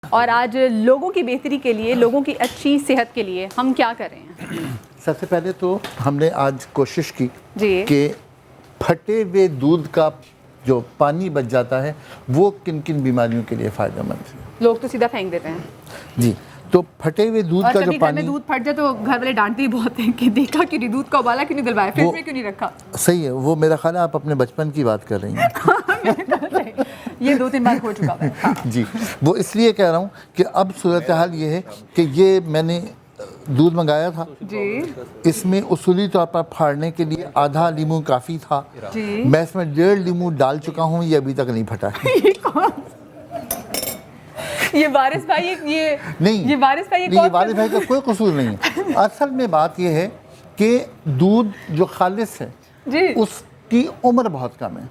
और आज लोगों की बेहतरी के लिए, लोगों की अच्छी सेहत के लिए हम क्या कर रहे हैं? सबसे पहले तो हमने आज कोशिश की जी कि फटे हुए दूध का जो पानी बच जाता है वो किन किन बीमारियों के लिए फ़ायदेमंद है। लोग तो सीधा फेंक देते हैं। जी, तो फटे हुए दूध और का कभी जो घर में पानी दूध फट जाए तो घर वाले डांटते ही बहुत हैं कि देखा क्यों नहीं, दूध का उबाला क्यों नहीं दिलवाया, फ्रिज में क्यों नहीं रखा। सही है, वो मेरा ख्याल है आप अपने बचपन की बात कर रही हैं। ये 2-3 बार हो चुका है। हाँ। जी, वो इसलिए कह रहा हूँ कि अब सूरत हाल ये है कि ये मैंने दूध मंगाया था जी इसमें उसूली तौर पर फाड़ने के लिए आधा लीमू काफ़ी था। जी मैं इसमें 1.5 लीमू डाल चुका हूँ, ये अभी तक नहीं फटा है। ये वारिस भाई ये नहीं, ये वारिस भाई नहीं, ये वारिस भाई का कोई कसूर नहीं है। असल में बात यह है कि दूध जो खालिस है जी उसकी उम्र बहुत कम है,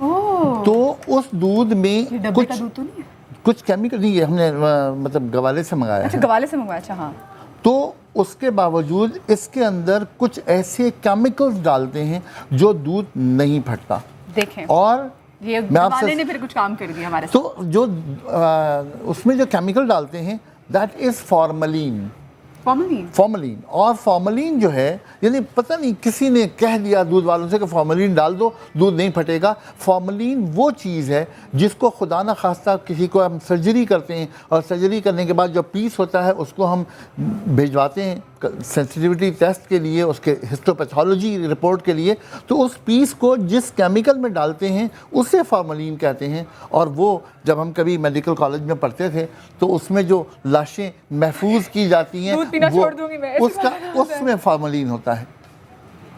ओह तो उस दूध में ये डब्बे कुछ का दूध तो नहीं है? कुछ केमिकल नहीं है। हमने मतलब गवाले से मंगाया अच्छा, है, गवाले से मंगवाया। अच्छा हाँ, तो उसके बावजूद इसके अंदर कुछ ऐसे केमिकल्स डालते हैं जो दूध नहीं फटता। देखें और ये मैं आपसे गवाले ने फिर कुछ काम कर दिया हमारे साथ। तो जो उसमें जो केमिकल डालते हैं that is formalin. Formalin formalin, और फॉर्मलिन जो है, यानी पता नहीं किसी ने कह दिया दूध वालों से कि फॉर्मलिन डाल दो दूध नहीं फटेगा। फॉर्मलिन वो चीज़ है जिसको खुदा न खास्ता किसी को हम सर्जरी करते हैं और सर्जरी करने के बाद जो पीस होता है उसको हम भिजवाते हैं सेंसिटिविटी टेस्ट के लिए, उसके हिस्टोपैथोलॉजी रिपोर्ट के लिए, तो उस पीस को जिस केमिकल में डालते हैं उसे फॉर्मलिन कहते हैं। और वो जब हम कभी मेडिकल कॉलेज में पढ़ते थे तो उसमें जो लाशें महफूज की जाती हैं दूध पीना वो छोड़ दूंगी मैं, ऐसी उसका बात है। उसमें फॉर्मलिन होता है।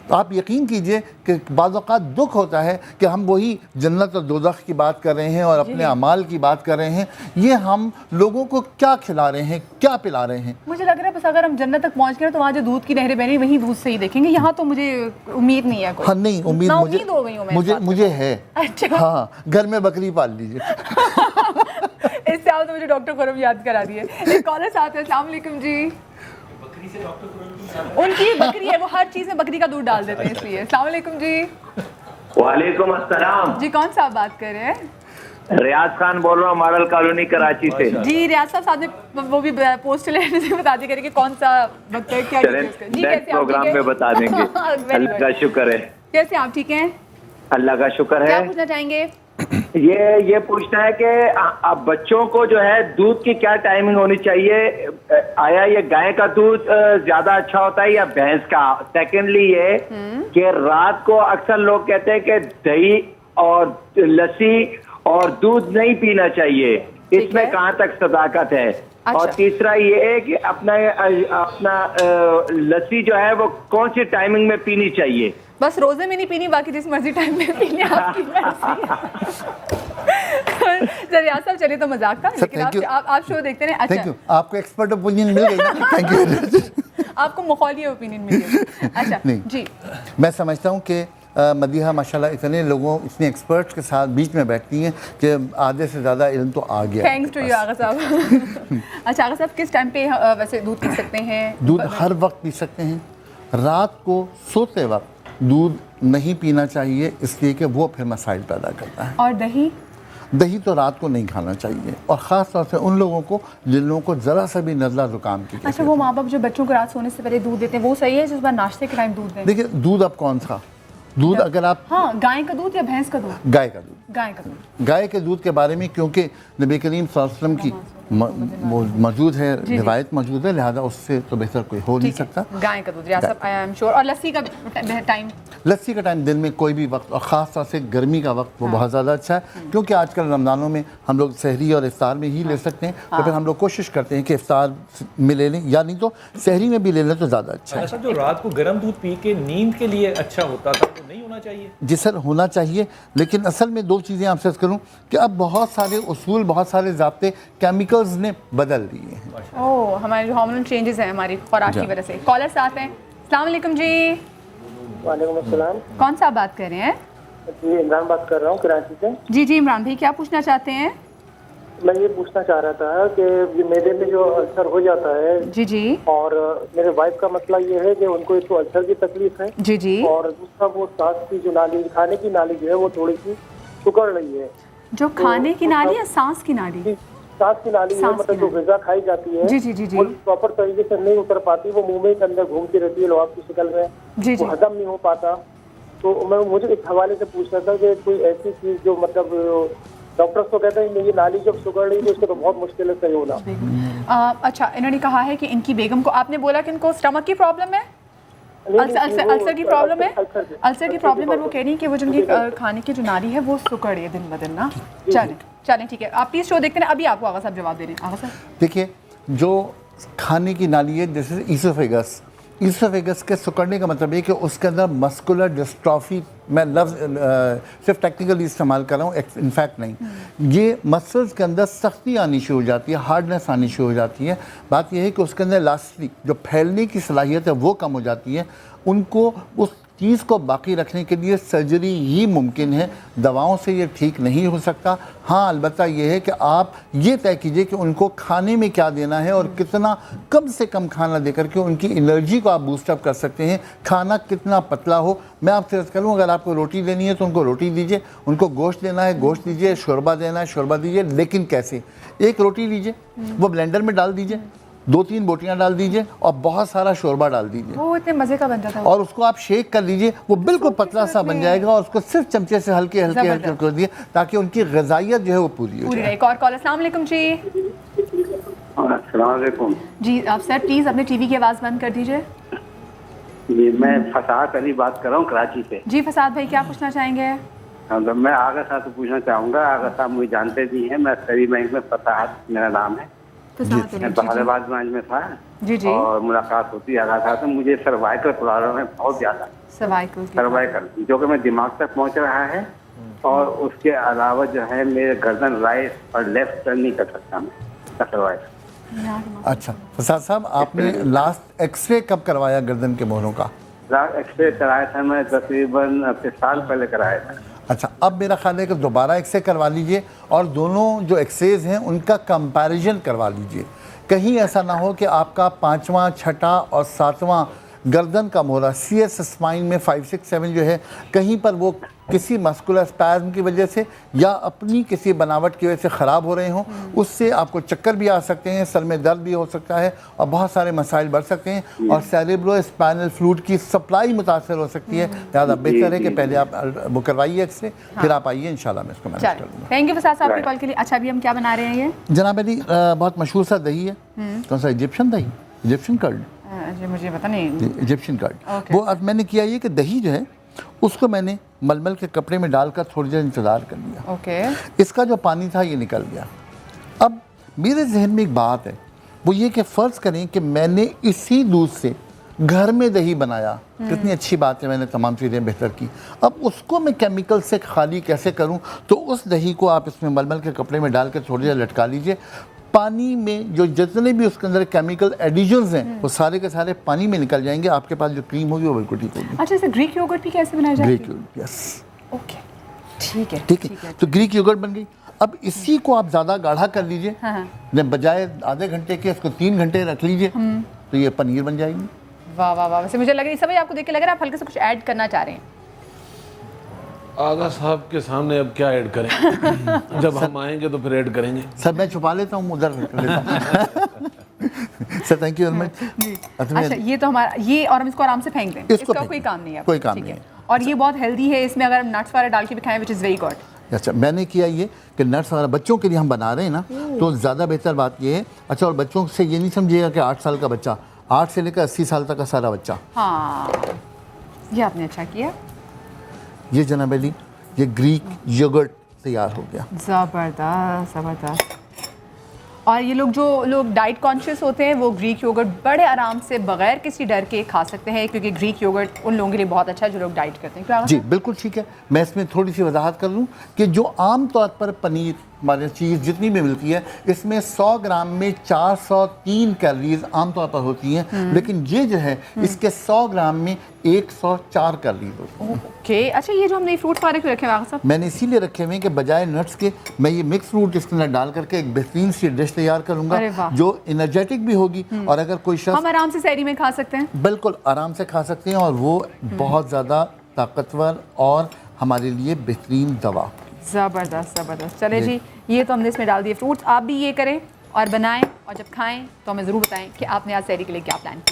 तो आप यकीन कीजिए कि बाज़ औक़ात दुख होता है कि हम वही जन्नत और दोज़ख की बात कर रहे हैं और अपने अमाल की बात कर रहे हैं, ये हम लोगों को क्या खिला रहे हैं, क्या पिला रहे हैं। मुझे लग रहा है बस अगर हम जन्नत तक पहुंच गए तो वहाँ जो दूध की नहरें बहनी वहीं दूध से ही देखेंगे। यहाँ तो मुझे उम्मीद नहीं है कोई। हाँ नहीं, उम्मीद ना मुझे उम्मीद हो गई हूँ मैं इस मुझे बात मुझे है। अच्छा। हाँ, घर में बकरी पाल लीजिए। इससे आप तो मुझे डॉक्टर खुरम याद करा दिए। एक कॉलर साथ है। अस्सलाम वालेकुम जी। उनकी बकरी है, वो हर चीज में बकरी का दूध डाल देते हैं इसलिए। अस्सलाम वालेकुम जी। वालेकुम अस्सलाम जी कौन सा आप बात कर रहे हैं? रियाज खान बोल रहा हूँ, मॉडल कॉलोनी कराची से। जी रियाज साहब, साथ में वो भी पोस्ट लेने से बता दिया करें कि कौन सा वक्त है, क्या चलें, डिटेल्स जी। नेक्स्ट कैसे आप प्रोग्राम ठीक में हैं? बता देंगे। अल्लाह का शुक्र है। कैसे आप ठीक हैं? अल्लाह का शुक्र क्या है। पूछना चाहेंगे? ये पूछना है कि अब बच्चों को जो है दूध की क्या टाइमिंग होनी चाहिए? आया ये गाय का दूध ज्यादा अच्छा होता है या भैंस का? सेकेंडली ये कि रात को अक्सर लोग कहते हैं कि दही और लस्सी और दूध नहीं पीना चाहिए, इसमें है। कहाँ तक सदाकत है? अच्छा। और तीसरा ये है कि अपना लस्सी जो है वो कौन सी टाइमिंग में पीनी चाहिए? बस रोजे में नहीं पीनी, बाकी जिस मर्जी टाइम में पीनी आपकी मर्जी। चलिए रियाज साहब, चलिए तो मजाक था, लेकिन thank you. आप शो देखते हैं। थैंक अच्छा, यू, आपको एक्सपर्ट ओपिनियन मिल गई ना। Thank you. आपको माहौली ओपिनियन मिली। अच्छा नहीं। जी मैं समझता हूँ कि मदीहा माशाल्लाह इतने लोगों, इतने एक्सपर्ट्स के साथ बीच में बैठती हैं कि आधे से ज़्यादा इल्म तो आ गया। थैंक्स टू यू आगा साहब। अच्छा आगा साहब, किस टाइम पे वैसे दूध पी सकते हैं? दूध हर वक्त पी सकते हैं। रात को सोते वक्त दूध नहीं पीना चाहिए, इसलिए कि वो फिर मसाइल पैदा करता है। और दही? दही तो रात को नहीं खाना चाहिए, और ख़ास तौर से उन लोगों को जिन लोगों को ज़रा सा भी नज़ला ज़ुकाम की अच्छा, वो माँ बाप जो बच्चों को रात सोने से पहले दूध देते हैं वो सही है, जिस बार नाश्ते के टाइम दूध दें? देखिए, दूध अब कौन सा दूध, अगर आप हाँ, गाय का दूध या भैंस का दूध? गाय का दूध, गाय का दूध। गाय के दूध के बारे में क्योंकि नबी करीम सल्लल्लाहु अलैहि वसल्लम की वो मौजूद है, रिवायत मौजूद है, लिहाजा उससे तो बेहतर कोई हो नहीं सकता। गाय का दूध, रियाज साहब आई एम श्योर। और लस्सी का टाइम? लस्सी का टाइम दिन में कोई भी वक्त, और ख़ास तौर से गर्मी का वक्त वो बहुत ज़्यादा अच्छा है, क्योंकि आजकल रमज़ानों में हम लोग सहरी और इफ्तार में ही ले सकते हैं, तो फिर हम लोग कोशिश करते हैं कि इफ्तार में ले लें, या नहीं तो सहरी में भी ले लें तो ज़्यादा अच्छा है। ऐसा जो रात को गर्म दूध पी के नींद के लिए अच्छा होता था तो नहीं होना चाहिए? जी सर, होना चाहिए, लेकिन असल में दो चीज़ें आपसे करूं कि अब बहुत सारे उसूल, बहुत सारे ज़ाब्ते केमिकल्स ने बदल दिए हैं। ओह, हमारे जो हार्मोनल चेंजेस हैं हमारी खुराक की वजह से। कॉलर साथ हैं। अस्सलाम वालेकुम जी। वालेकुम अस्सलाम। कौन सा आप बात कर रहे हैं? जी इमरान बात कर रहा हूँ कराची से। जी जी इमरान भाई, क्या पूछना चाहते हैं? मैं ये पूछना चाह रहा था कि ये मैदे में जो अल्सर हो जाता है, जी जी और मेरे वाइफ का मसला ये है कि उनको एक तो अल्सर की तकलीफ है, जी जी। और दूसरा वो सांस की जो नाली, खाने की नाली जो है वो थोड़ी सी सिकुड़ रही है। जो खाने की नाली या सांस की नाली? सांस की नाली है, सांस की मतलब जो नाली। ग़िज़ा खाई जाती है जी जी जी जी वो प्रॉपर तरीके से नहीं उतर पाती, वो मुंह में के अंदर घूमती रहती है लुआब की शक्ल में, जी जी वो हजम नहीं हो पाता। तो मुझे इस हवाले से पूछना था कि कोई ऐसी चीज़ जो मतलब डॉक्टर्स तो कहते हैं ये नाली जब सुगड़ रही तो इसको तो बहुत मुश्किल है सही होना। अच्छा, इन्होंने कहा है कि इनकी बेगम को, आपने बोला कि इनको स्टमक की प्रॉब्लम है, अल्सर की प्रॉब्लम है, अल्सर की प्रॉब्लम है। वो कह रही है कि वो जिनकी खाने की जो नाली है वो सुकड़ रही है दिन ब दिन ना। चलें ठीक है, आप प्लीज़ शो देखते हैं, अभी आपको आगा साहब जवाब दे रहे हैं। आगा साहब देखिए, जो खाने की नाली है जैसे ईसोफेगस, ईसोफेगस के सिकुड़ने का मतलब है कि उसके अंदर मस्कुलर डिस्ट्रॉफी, मैं लफ्ज़ सिर्फ टेक्निकली इस्तेमाल कर रहा हूँ, इनफैक्ट नहीं, ये मसल्स के अंदर सख्ती आनी शुरू हो जाती है, हार्डनेस आनी शुरू हो जाती है। बात यह है कि उसके अंदर इलास्टिक जो फैलने की सलाहियत है वो कम हो जाती है। उनको उस चीज़ को बाकी रखने के लिए सर्जरी ही मुमकिन है, दवाओं से ये ठीक नहीं हो सकता। हाँ, अलबत्ता ये है कि आप ये तय कीजिए कि उनको खाने में क्या देना है और कितना कम से कम खाना देकर के उनकी एनर्जी को आप बूस्टअप कर सकते हैं। खाना कितना पतला हो, मैं आपसे अर्ज़ करूँ, अगर आपको रोटी लेनी है तो उनको रोटी दीजिए, उनको गोश्त देना है गोश्त दीजिए, शोरबा देना है शोरबा दीजिए, लेकिन कैसे? एक रोटी लीजिए, वो ब्लेंडर में डाल दीजिए, 2-3 बोटियां डाल दीजिए और बहुत सारा शोरबा डाल दीजिए, वो इतने मज़े का बन जाता है। और उसको आप शेक कर लीजिए, वो बिल्कुल पतला सा बन जाएगा, और उसको सिर्फ चमचे से हल्के हल्के हल्के कर दिए ताकि उनकी ग़िज़ाइयत जो है वो पूरी हो जाए। एक और कॉल। अस्सलाम वालेकुम जी। अस्सलाम वालेकुम जी आप सर प्लीज़ अपने टीवी की आवाज़ बंद कर दीजिए। जी, मैं फसाद अली बात कर रहा हूँ कराची से। जी फसाद भाई, क्या पूछना चाहेंगे? हाँ, तो मैं आगा साहब से पूछना चाहूँगा। आगा साहब मुझे जानते भी हैं, मैं सरी बैंक में फसाद मेरा नाम है, मैं बहादुराबाद ब्रांच में था जी जी। और मुलाकात होती है आगा साहब से। मुझे सर्वाइकल प्रॉब्लम है बहुत ज़्यादा, सर्वाइकल जो कि मैं दिमाग तक पहुँच रहा है, और उसके अलावा जो है मेरे गर्दन राइट और लेफ्ट टर्न नहीं कर सकता मैं सर्वाइकल। अच्छा फसाद साहब, आपने लास्ट एक्सरे कब करवाया गर्दन के मोहरों का? लास्ट एक्सरे कराया था मैं तकरीबन 6 साल पहले कराया था। अच्छा, अब मेरा ख्याल है कि दोबारा एक्सरे करवा लीजिए और दोनों जो एक्सरेज हैं उनका कंपैरिजन करवा लीजिए। कहीं ऐसा ना हो कि आपका 5वां, 6ठा और 7वां गर्दन का मोहरा CS स्पाइन में 5, 6, 7 जो है, कहीं पर वो किसी मस्कुलर स्पैज़म की वजह से या अपनी किसी बनावट की वजह से ख़राब हो रहे हों। उससे आपको चक्कर भी आ सकते हैं, सर में दर्द भी हो सकता है और बहुत सारे मसाइल बढ़ सकते हैं, और सेरेब्रो स्पाइनल फ्लूइड की सप्लाई मुतासर हो सकती है। ज़्यादा बेहतर है कि पहले आप वो करवाइए एक्सरे, फिर आप आइए, इंशाल्लाह मैं इसको मैनेज कर लूँगा। थैंक यू फसाद साहब की कॉल के लिए। अच्छा, अभी हम क्या बना रहे हैं? ये जनाब अली बहुत मशहूर सा दही है, कौन सा? इजिप्शियन दही, इजिप्शियन कर्ड, जी मुझे पता नहीं। Egyptian curd. वो अब मैंने किया ये कि दही जो है उसको मैंने मलमल के कपड़े में डालकर थोड़ी देर इंतज़ार कर लिया। ओके। इसका जो पानी था ये निकल गया। अब मेरे जहन में एक बात है, वो ये कि फ़र्ज़ करें कि मैंने इसी दूध से घर में दही बनाया, कितनी अच्छी बात है, मैंने तमाम चीज़ें बेहतर की। अब उसको मैं केमिकल से खाली कैसे करूं? तो उस दही को आप इसमें मलमल के कपड़े में डाल कर थोड़ी देर लटका लीजिए। पानी में जो जितने भी उसके अंदर केमिकल एडिशंस हैं वो सारे के सारे पानी में निकल जाएंगे। आपके पास जो क्रीम होगी वो बिल्कुल ठीक होगी। अच्छा, इसे ग्रीक योगर्ट भी कैसे बनाया जाता है? ग्रीक योगर्ट, यस, ओके, ठीक है ठीक है। तो ग्रीक योगर्ट बन गई। अब इसी को आप ज़्यादा गाढ़ा कर लीजिए, बजाय आधे घंटे के इसको 3 घंटे रख लीजिए, तो ये पनीर बन जाएगी। वाह वाह वाह। वैसे मुझे लग रही है, सब आपको देख के लग रहा है आप हल्के से कुछ ऐड करना चाह रहे हैं। आगा साहब के सामने अब क्या ऐड करें? जब हम आएंगे तो फिर ऐड करेंगे। सर मैं छुपा लेता हूँ, उधर कर लेता हूँ। Sir thank you very much. अच्छा, ये तो हमारा ये, और हम इसको आराम से फेंक दें, इसका फेंक कोई काम नहीं है? कोई काम ठीक नहीं है। और ये बहुत हेल्दी है, इसमें अगर हम नट्स वगैरह डाल के भी खाएं, विच इज़ वेरी गुड। अच्छा, मैंने किया ये कि नट्स वगैरह बच्चों के लिए हम बना रहे हैं ना, तो ज़्यादा बेहतर बात ये है। अच्छा, और बच्चों से ये नहीं समझिएगा कि 8 साल का बच्चा, 8 से लेकर 80 साल तक का सारा बच्चा। हाँ, ये आपने अच्छा किया। ये जनाब अली, ये ग्रीक योगर्ट तैयार हो गया। ज़बरदस्त ज़बरदस्त। और ये लोग, जो लोग डाइट कॉन्शियस होते हैं, वो ग्रीक योगर्ट बड़े आराम से बगैर किसी डर के खा सकते हैं, क्योंकि ग्रीक योगर्ट उन लोगों के लिए बहुत अच्छा है जो लोग डाइट करते हैं। क्या जी बिल्कुल ठीक है। मैं इसमें थोड़ी सी वजाहत कर लूँ कि जो आम तौर पर पनीर हमारे चीज़ जितनी भी मिलती है, इसमें 100 ग्राम में 403 कैलोरीज आम तौर पर होती हैं, लेकिन ये जो है इसके 100 ग्राम में 104 कैलोरीज होती हैं। ओके। अच्छा, ये जो हमने फ्रूट वाले क्यों रखे हुए हैं? मैंने इसीलिए रखे हुए हैं कि बजाय नट्स के मैं ये मिक्स फ्रूट इसके अंदर डाल करके एक बेहतरीन सी डिश तैयार करूँगा जो एनर्जेटिक भी होगी, और अगर कोई शख्स, हम आराम से सहरी में खा सकते हैं, बिल्कुल आराम से खा सकते हैं, और वो बहुत ज़्यादा ताकतवर और हमारे लिए बेहतरीन दवा। ज़बरदस्त ज़बरदस्त। चले जी, ये तो हमने इसमें डाल दिए फ्रूट्स। आप भी ये करें और बनाएं और जब खाएं तो हमें ज़रूर बताएं कि आपने आज सहरी के लिए क्या प्लान किया।